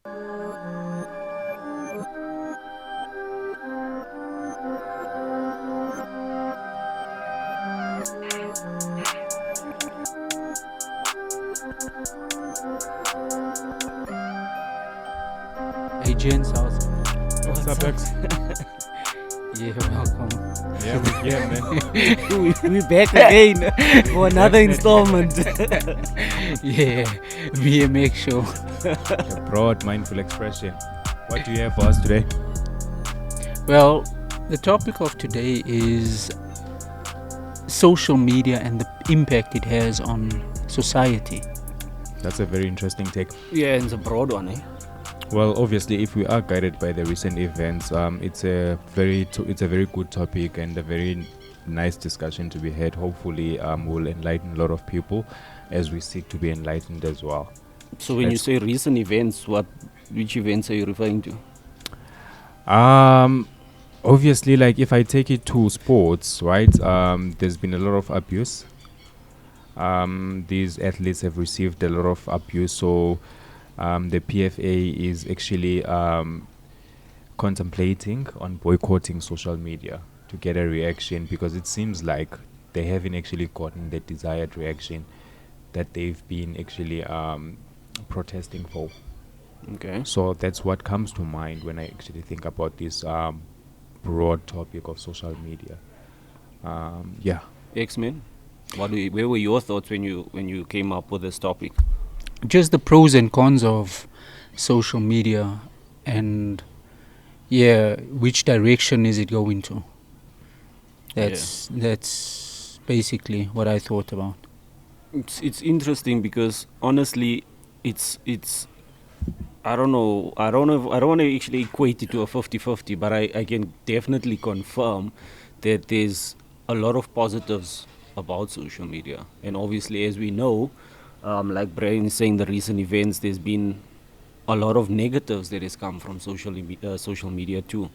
Hey, Jens, how's What's up, X? Yeah, welcome. Yeah, we're here, man. we back again for another installment. Yeah, BMX show. A broad, mindful expression. What do you have for us today? Well, the topic of today is social media and the impact it has on society. That's a very interesting take. Yeah, it's a broad one, eh? Well, obviously, if we are guided by the recent events, it's a very good topic and a very nice discussion to be had. Hopefully, will enlighten a lot of people as we seek to be enlightened as well. So when you say recent events, which events are you referring to? Obviously, like if I take it to sports, right? There's been a lot of abuse. These athletes have received a lot of abuse, so the PFA is actually contemplating on boycotting social media to get a reaction, because it seems like they haven't actually gotten the desired reaction that they've been actually protesting for. Okay. So that's what comes to mind when I actually think about this broad topic of social media. Yeah. X-Men, where were your thoughts when you came up with this topic? Just the pros and cons of social media and, which direction is it going to? That's basically what I thought about. It's interesting because honestly, it's I don't know. I don't want to actually equate it to a 50-50, but I can definitely confirm that there's a lot of positives about social media. And obviously, as we know, like Brian is saying, the recent events, there's been a lot of negatives that has come from social media too.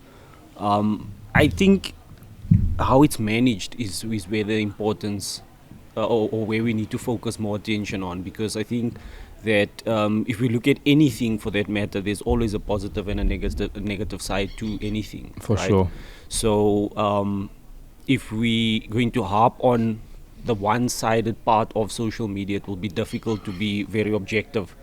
I think how it's managed is where the importance or where we need to focus more attention on, because I think that if we look at anything for that matter, there's always a positive and a negative side to anything. For right? sure. So if we going to harp on the one-sided part of social media, it will be difficult to be very objective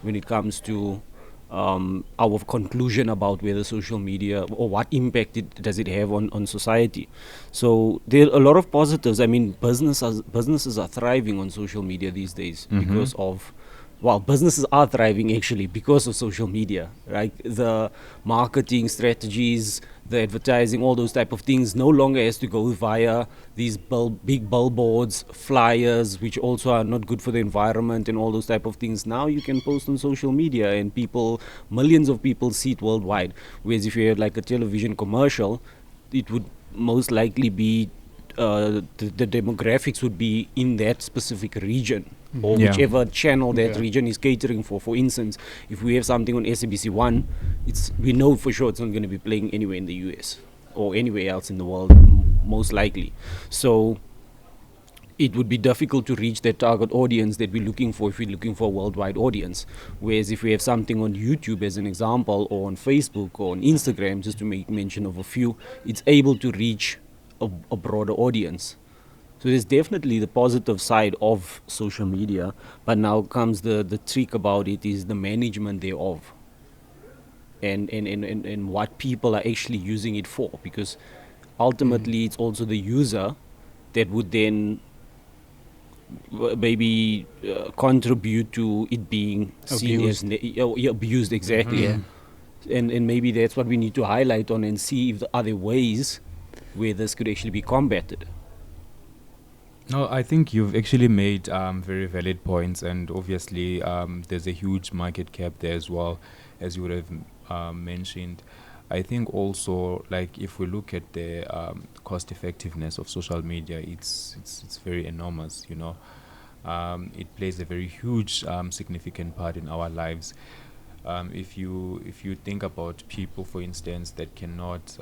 when it comes to our conclusion about whether social media or what impact does it have on society. So there are a lot of positives. I mean, businesses are thriving on social media these days because of, businesses are thriving actually because of social media, right? The marketing strategies, the advertising, all those type of things no longer has to go via these big billboards, flyers, which also are not good for the environment and all those type of things. Now you can post on social media and millions of people see it worldwide. Whereas if you had like a television commercial, it would most likely be the demographics would be in that specific region or whichever channel that region is catering for. For instance, if we have something on SABC1, we know for sure it's not going to be playing anywhere in the US or anywhere else in the world, most likely. So it would be difficult to reach that target audience that we're looking for if we're looking for a worldwide audience. Whereas if we have something on YouTube as an example, or on Facebook or on Instagram, just to make mention of a few, it's able to reach a broader audience. So there's definitely the positive side of social media, but now comes the trick about it is the management thereof, and what people are actually using it for, because ultimately it's also the user that would then maybe contribute to it being seen as abused, exactly. And maybe that's what we need to highlight on and see if there are other ways where this could actually be combated. No, I think you've actually made very valid points, and obviously there's a huge market cap there as well, as you would have mentioned. I think also, like, if we look at the cost effectiveness of social media, it's very enormous. You know, it plays a very huge, significant part in our lives. If you think about people, for instance, that cannot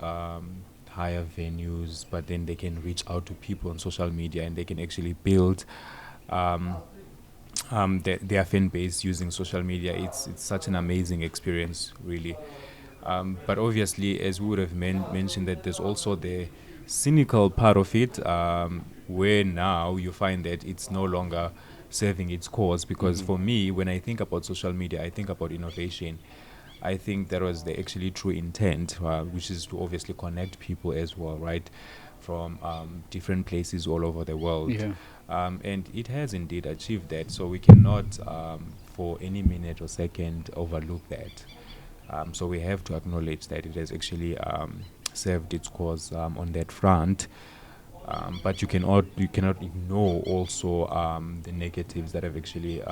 hire venues, but then they can reach out to people on social media and they can actually build their fan base using social media. It's such an amazing experience, really. But obviously, as we would have mentioned, that there's also the cynical part of it, where now you find that it's no longer serving its cause. Because for me, when I think about social media, I think about innovation. I think that was the actually true intent, which is to obviously connect people as well, right, from different places all over the world. Yeah. And it has indeed achieved that. So we cannot, for any minute or second, overlook that. So we have to acknowledge that it has actually served its cause on that front. But you cannot ignore also the negatives that have actually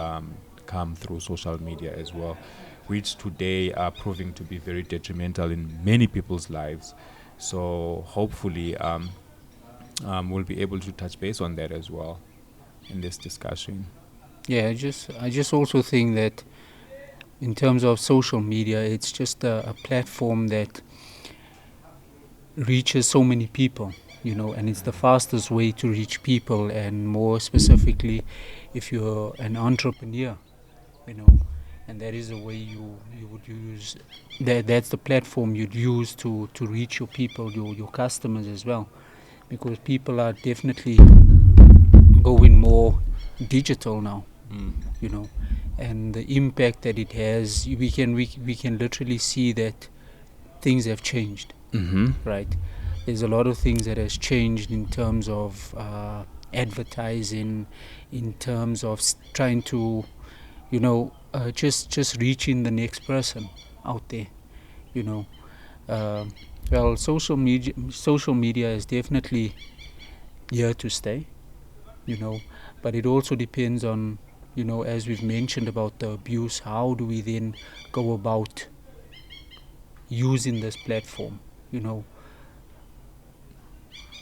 come through social media as well, which today are proving to be very detrimental in many people's lives. So hopefully we'll be able to touch base on that as well in this discussion. Yeah, I just also think that in terms of social media, it's just a platform that reaches so many people, and it's the fastest way to reach people, and more specifically, if you're an entrepreneur, you know, and that is the way you would use that's the platform you'd use to reach your people, your customers as well, because people are definitely going more digital now, you know, and the impact that it has, we can literally see that things have changed, Mm-hmm. right? There's a lot of things that has changed in terms of advertising, in terms of trying to, just reaching the next person out there, you know. Well, social media is definitely here to stay, but it also depends on, as we've mentioned about the abuse, how do we then go about using this platform,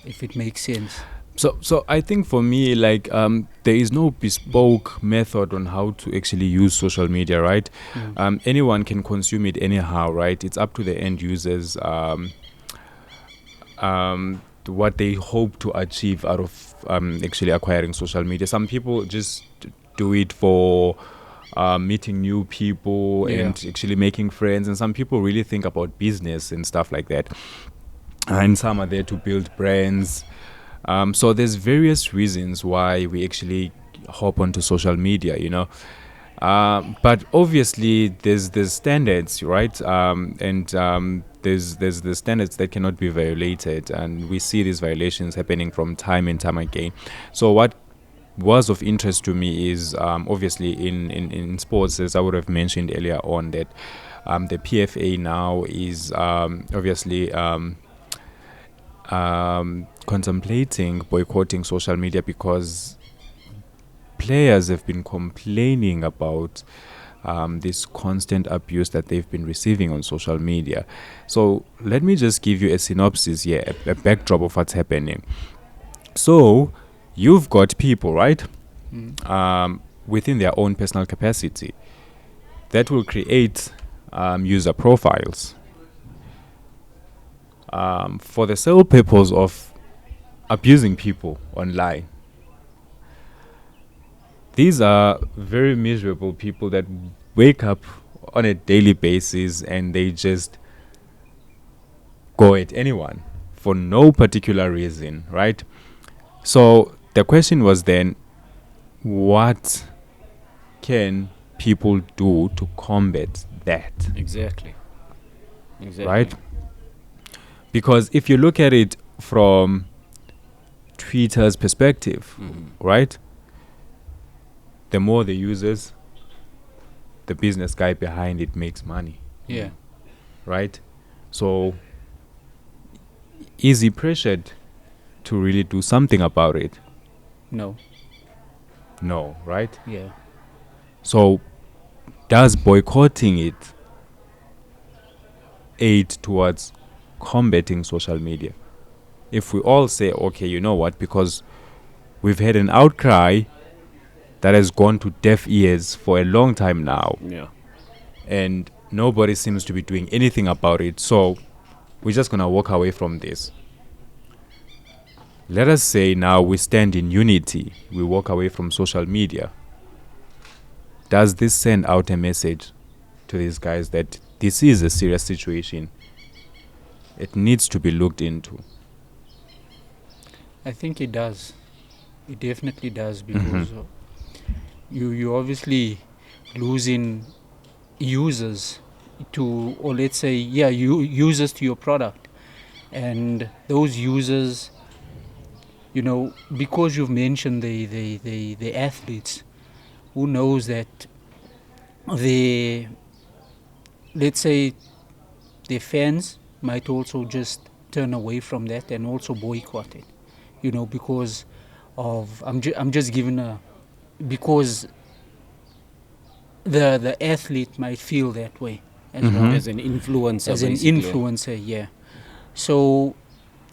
if it makes sense. So I think for me, like, there is no bespoke method on how to actually use social media, right? Anyone can consume it anyhow, right? It's up to the end users, what they hope to achieve out of actually acquiring social media. Some people just do it for meeting new people Yeah. and actually making friends, and some people really think about business and stuff like that. And some are there to build brands. So there's various reasons why we actually hop onto social media, but obviously there's standards, right? And there's the standards that cannot be violated, and we see these violations happening from time and time again. So what was of interest to me is, obviously in sports, as I would have mentioned earlier on, that the PFA now is obviously contemplating boycotting social media because players have been complaining about this constant abuse that they've been receiving on social media. So let me just give you a synopsis here, a backdrop of what's happening. So you've got people, right, within their own personal capacity that will create user profiles for the sole purpose of abusing people online. These are very miserable people that wake up on a daily basis and they just go at anyone for no particular reason, right? So the question was then, what can people do to combat that? Exactly. Right? Because if you look at it from Twitter's perspective, right? The more the users, the business guy behind it makes money, Yeah. right? So is he pressured to really do something about it? No. No, right? Yeah. So does boycotting it aid towards combating social media? If we all say, okay, you know what, because we've had an outcry that has gone to deaf ears for a long time now, Yeah. and nobody seems to be doing anything about it, so we're just going to walk away from this. Let us say now we stand in unity, we walk away from social media. does this send out a message to these guys that this is a serious situation? It needs to be looked into. I think it does. It definitely does, because you obviously losing users to, or let's say, users to your product, and those users, because you've mentioned the athletes, who knows that the, let's say, their fans might also just turn away from that and also boycott it, because of, I'm just giving because the athlete might feel that way as well, As an influencer, as an basically. influencer, yeah. So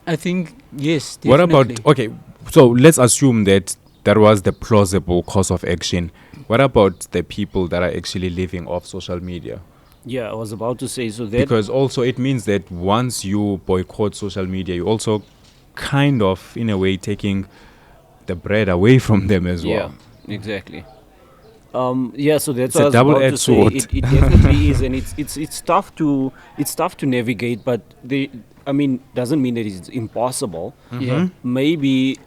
I think, yes, What definitely. about, okay, so let's assume that was the plausible course of action. What about the people that are actually living off social media? Yeah, I was about to say, so that Because also it means that once you boycott social media, you also kind of, in a way, taking the bread away from them as well. yeah, exactly. Yeah, so that's It's a what I was about to double-edged say. sword. It definitely is, and it's tough to navigate, but doesn't mean that it's impossible. Yeah. Maybe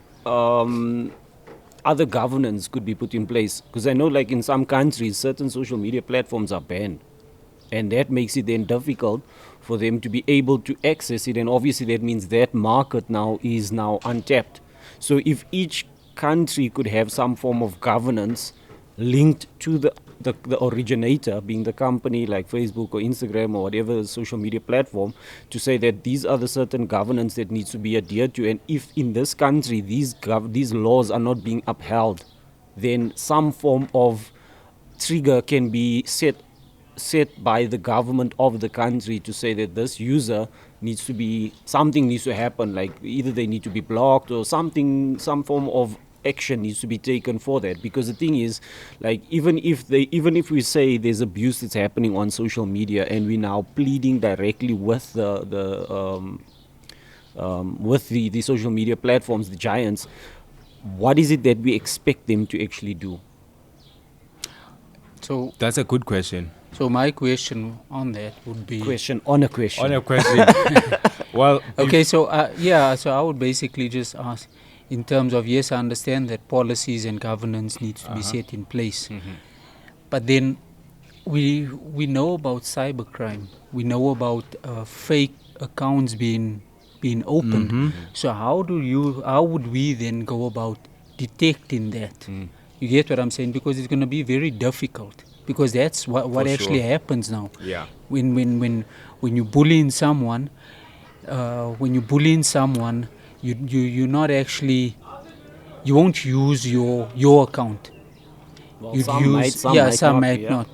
other governance could be put in place, because I know, like, in some countries, certain social media platforms are banned, and that makes it then difficult for them to be able to access it, and obviously that means that market now is untapped. So if each country could have some form of governance linked to the originator, being the company like Facebook or Instagram or whatever social media platform, to say that these are the certain governance that needs to be adhered to, and if in this country these laws are not being upheld, then some form of trigger can be set by the government of the country to say that this user something needs to happen, like either they need to be blocked or some form of action needs to be taken for that. Because the thing is, like, even if we say there's abuse that's happening on social media, and we're now pleading directly with the social media platforms, the giants, what is it that we expect them to actually do? So That's a good question. So my question on that would be Question on a question. On a question. Well, okay. So so I would basically just ask, in terms of, yes, I understand that policies and governance needs to be set in place, but then we know about cybercrime. We know about fake accounts being opened. So how would we then go about detecting that? You get what I'm saying? Because it's going to be very difficult. Because that's what actually happens now. Yeah. When you bullying someone, you're not actually, you won't use your account. Well, You'd some use, might, some not, might yeah. not.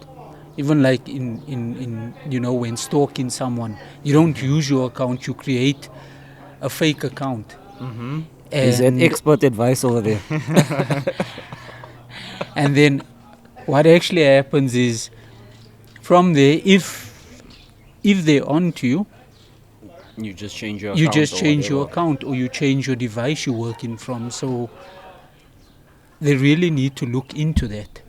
Even like in when stalking someone, you don't use your account. You create a fake account. Is that And- expert advice over there? and then what actually happens is, from there, if they're onto you, You just change your you account. just or change your whatever. account, or you change your device you're working from. So they really need to look into that.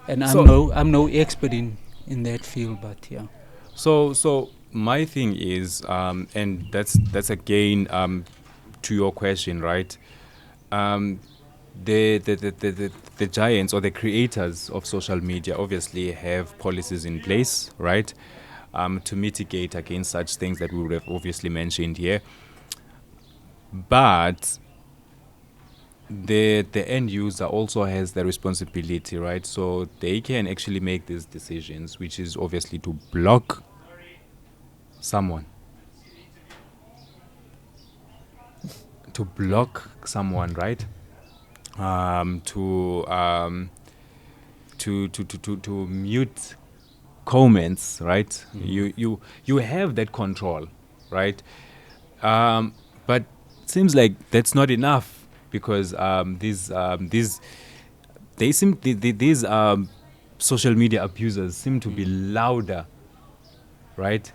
And I'm no expert in that field, but yeah. So my thing is, and that's again to your question, right? The giants or the creators of social media obviously have policies in place, right, to mitigate against such things that we would have obviously mentioned here. But the end user also has the responsibility, right? So they can actually make these decisions, which is obviously to block someone. To block someone, right? To mute comments, right? You have that control, right? But it seems like that's not enough, because these social media abusers seem to be louder, right,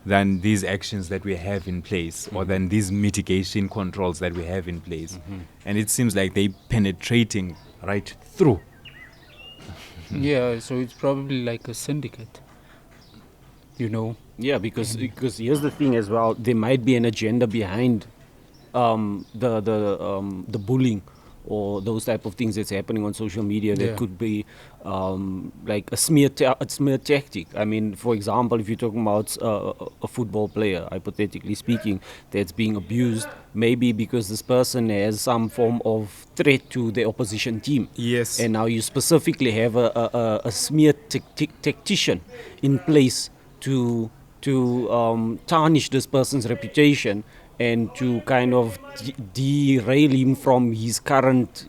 than these actions that we have in place, or than these mitigation controls that we have in place. And it seems like they penetrating right through. Yeah, so it's probably like a syndicate, you know. Yeah, because here's the thing as well. There might be an agenda behind the bullying or those type of things that's happening on social media. That Yeah. could be like a smear tactic. I mean, for example, if you're talking about a football player, hypothetically speaking, that's being abused, maybe because this person has some form of threat to the opposition team. Yes. And now you specifically have a smear tactician in place to tarnish this person's reputation and to kind of derail him from his current,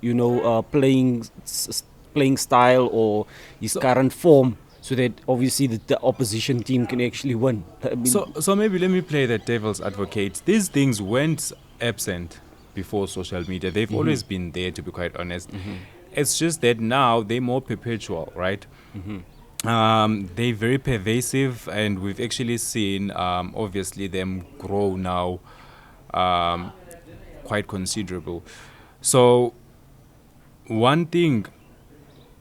playing style or his current form, so that obviously the opposition team can actually win. I mean, So maybe let me play the devil's advocate. These things weren't absent before social media. They've always been there, to be quite honest. It's just that now they're more perpetual, right? They're very pervasive, and we've actually seen, obviously, them grow now quite considerable. So one thing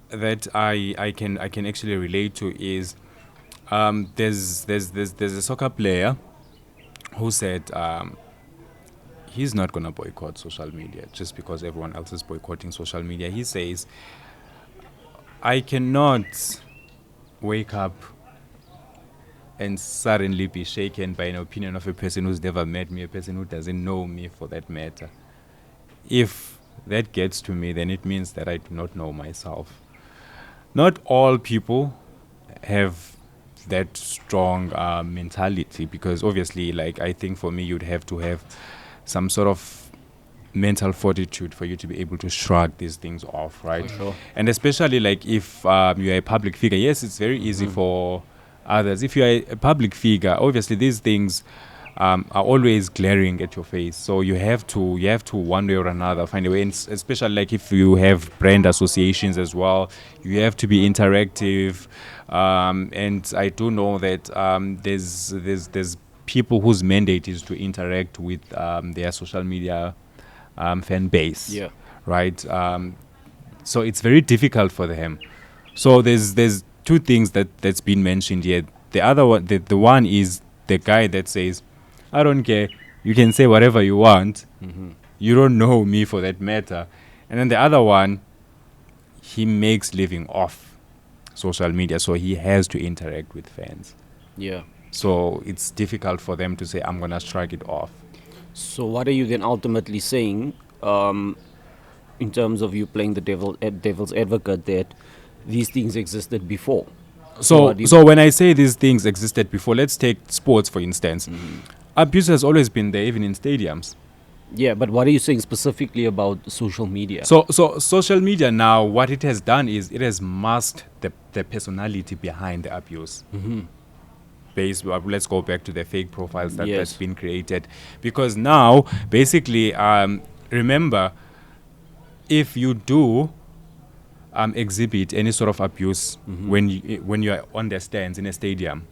that I can actually relate to is there's a soccer player who said he's not gonna boycott social media just because everyone else is boycotting social media. He says, I cannot wake up and suddenly be shaken by an opinion of a person who's never met me, a person who doesn't know me for that matter. If that gets to me, then it means that I do not know myself. Not all people have that strong mentality, because obviously, like, I think for me, you'd have to have some sort of mental fortitude for you to be able to shrug these things off, right? For sure. And especially like if you're a public figure, yes, it's very easy for others. If you're a public figure, obviously these things are always glaring at your face. So you have to one way or another find a way. And especially like if you have brand associations as well, you have to be interactive. And I do know that there's people whose mandate is to interact with their social media fan base. Yeah. Right. So it's very difficult for them. So there's two things that's been mentioned here. The other one, the one is the guy that says, I don't care. You can say whatever you want. You don't know me for that matter. And then the other one, he makes living off social media, so he has to interact with fans. Yeah. So it's difficult for them to say, I'm gonna strike it off. So what are you then ultimately saying, in terms of you playing the devil's advocate, that these things existed before? So what do you- so when I say these things existed before, let's take sports for instance. Abuse has always been there, even in stadiums. Yeah, but what are you saying specifically about social media? So social media now, what it has done is it has masked the personality behind the abuse. Let's go back to the fake profiles that's Yes. been created, because now basically remember, if you do exhibit any sort of abuse when you are on the stands in a stadium,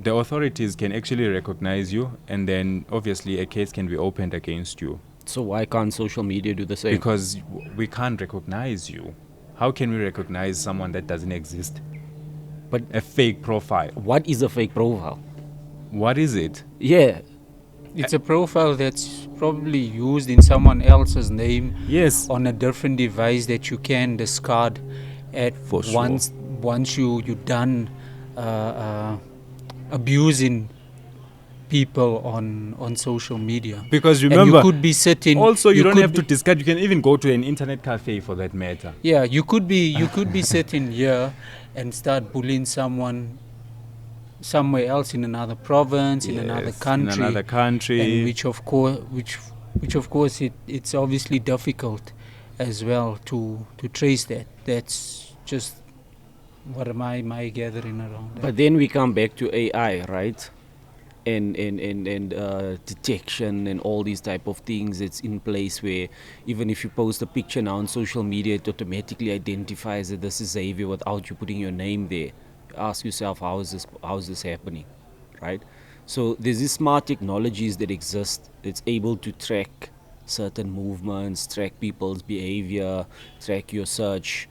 the authorities can actually recognize you, and then obviously a case can be opened against you, So why can't social media do the same? because we can't recognize you. How can we recognize someone that doesn't exist? But A fake profile. what is a fake profile? What is it? Yeah. It's a profile that's probably used in someone else's name Yes. on a different device that you can discard at For sure. once you done abusing people on social media. Because And remember, you could be sitting. also you don't could have to be- discard. You can even go to an internet cafe for that matter. Yeah, you could be sitting here and start bullying someone somewhere else in another province, in another Yes, country, In another country. and which of course it's obviously difficult as well to trace that. That's just what my gathering around that. But then we come back to AI, right? And detection and all these type of things. It's in place where even if you post a picture now on social media, it automatically identifies that this is Xavier without you putting your name there. You ask yourself, how is this happening, right? So there's these smart technologies that exist that's able to track certain movements, track people's behavior, track your search,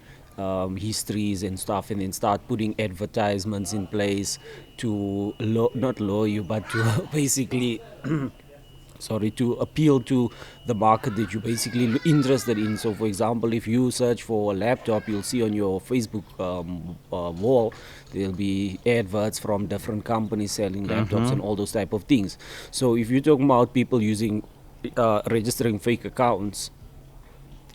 histories and stuff, and then start putting advertisements in place to not lure you, but to basically sorry, to appeal to the market that you're basically interested in. So for example, if you search for a laptop, you'll see on your Facebook wall there'll be adverts from different companies selling laptops and all those type of things. So if you're talking about people using registering fake accounts,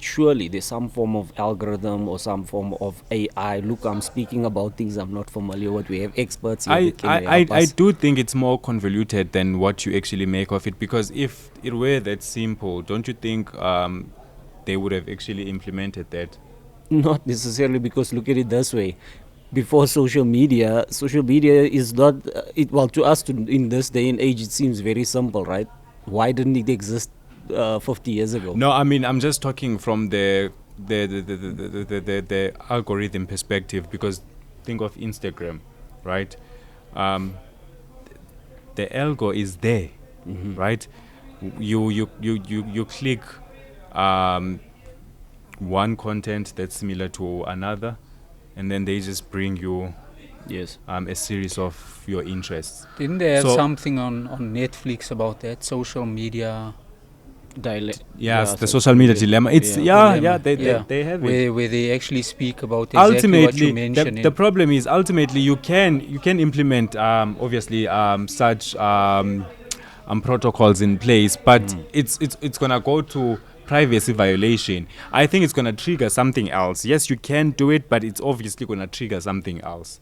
surely there's some form of algorithm or some form of AI. Look, I'm speaking about things I'm not familiar with. We have experts here that can help I us. do think it's more convoluted than what you actually make of it, because if it were that simple, don't you think they would have actually implemented that? Not necessarily, because look at it this way. Before social media is not well, to us, in this day and age, it seems very simple, right? Why didn't it exist 50 years ago? No, I mean, I'm just talking from the algorithm perspective, because think of Instagram, right? The algo is there, right? You click one content that's similar to another, and then they just bring you Yes. a series of your interests. Didn't they have So- something on Netflix about that? Social media Yes, the social media dilemma. It's dilemma. they have it. where they actually speak about exactly what you Ultimately, mentioned. the problem is ultimately you can implement obviously such protocols in place, but it's gonna go to privacy violation. I think it's gonna trigger something else. Yes, you can do it, but it's obviously gonna trigger something else.